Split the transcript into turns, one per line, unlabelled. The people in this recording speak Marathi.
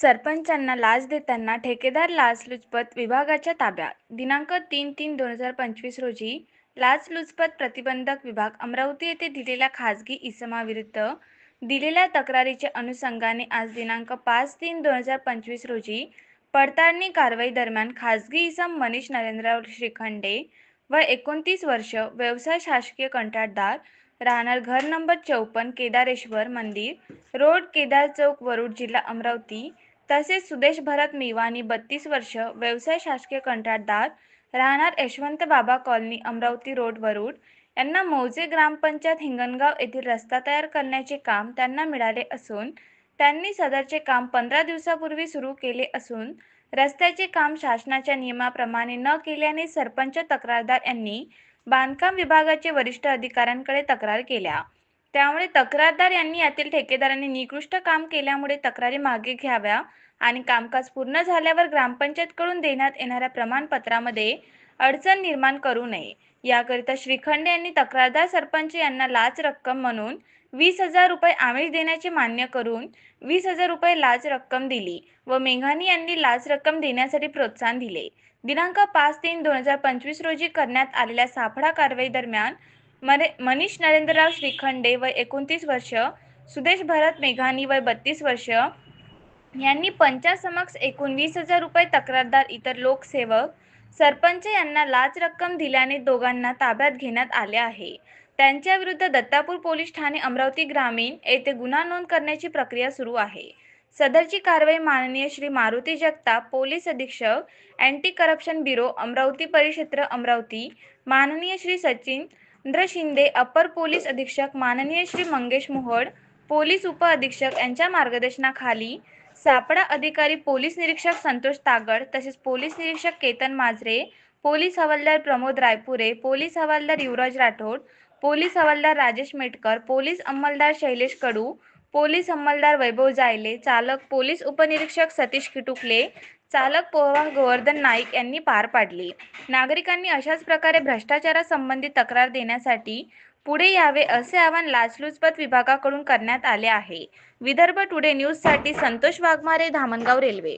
सरपंचांना लाच देताना ठेकेदार लाचलुचपत विभागाच्या ताब्यात. दिनांक 3/3/2025 रोजी लाचलुचपत प्रतिबंधक विभाग अमरावती येथे दिलेल्या खासगी इसमाविरुद्ध दिलेल्या तक्रारीच्या अनुषंगाने आज दिनांक 5/3/2025 रोजी पडताळणी कारवाई दरम्यान खासगी इसम मनीष नरेंद्रराव श्रीखंडे व 29 वर्ष, व्यवसाय शासकीय कंत्राटदार, राहणार घर नंबर 54, केदारेश्वर मंदिर रोड, केदार चौक, वरुड, जिल्हा अमरावती, तसेच सुदेश भरत मेवानी 32 वर्ष, व्यवसाय शासकीय कंत्राटदार, राहणार यशवंत बाबा कॉलनी, अमरावती रोड, वरुड यांना मौजे ग्रामपंचायत हिंगणगाव येथील रस्ता तयार करण्याचे काम त्यांना मिळाले असून त्यांनी सदरचे काम 15 दिवसापूर्वी सुरू केले असून रस्त्याचे काम शासनाच्या नियमाप्रमाणे न केल्याने सरपंच तक्रारदार यांनी बांधकाम विभागाचे वरिष्ठ अधिकाऱ्यांकडे तक्रार केल्या। त्यामुळे तक्रारदार यांनी यातील ठेकेदारांनी निकृष्ट काम केल्यामुळे तक्रारी मागे घ्याव्या आणि कामकाज पूर्ण झाल्यावर ग्रामपंचायतकडून देण्यात येणाऱ्या प्रमाणपत्रामध्ये अडचण निर्माण करू नये याकरिता श्रीखंडे यांनी तक्रारदार सरपंच यांना लाच रक्कम म्हणून 20,000 रुपये आमिष देण्याचे मान्य करून 20,000 रुपये लाच रक्कम दिली व मेघानी यांनी लाच रक्कम देण्यासाठी प्रोत्साहन दिले। दिनांक 5/3/2025 रोजी करण्यात आलेल्या सापळा कारवाई दरम्यान मनीष नरेंद्रराव श्रीखंडे वय 29 वर्ष, सुदेश भरत मेघानी वय 32 वर्ष यांनी पंचासमक्ष एकूण 20,000 रुपये तक्रारदार इतर लोकसेवक सरपंच यांना लाच रक्कम दिल्याने दोघांना ताब्यात घेण्यात आले आहे। त्यांच्याविरुद्ध दत्तापूर पोलीस ठाणे अमरावती ग्रामीण येथे गुन्हा नोंद करण्याची प्रक्रिया सुरू आहे। सदरची कारवाई माननीय श्री मारुती जगताप, पोलीस अधीक्षक, अँटी करप्शन ब्युरो, अमरावती परिक्षेत्र अमरावती, माननीय श्री सचिंद्र शिंदे, अपर पोलीस अधीक्षक, माननीय श्री मंगेश मोहोड, पोलीस उप अधीक्षक यांच्या मार्गदर्शनाखाली सापळा अधिकारी पोलीस निरीक्षक संतोष तागड, तसेच पोलीस निरीक्षक केतन माजरे, पोलीस हवालदार प्रमोद रायपुरे, पोलीस हवालदार युवराज राठोड, पोलीस हवालदार राजेश मेटकर, पोलीस अंमलदार शैलेश कडू, पोलीस अंमलदार वैभव जायले, चालक पोलीस उपनिरीक्षक सतीश किटुकले, चालक पोहवा गोवर्धन नाईक यांनी पार पाडली। नागरिकांनी अशाच प्रकारे भ्रष्टाचारासंबंधी तक्रार देण्यासाठी पुढे यावे असे आवाहन लाचलुचपत विभागाकडून करण्यात आले आहे। विदर्भ टुडे न्यूजसाठी संतोष वाघमारे, धामणगाव रेल्वे।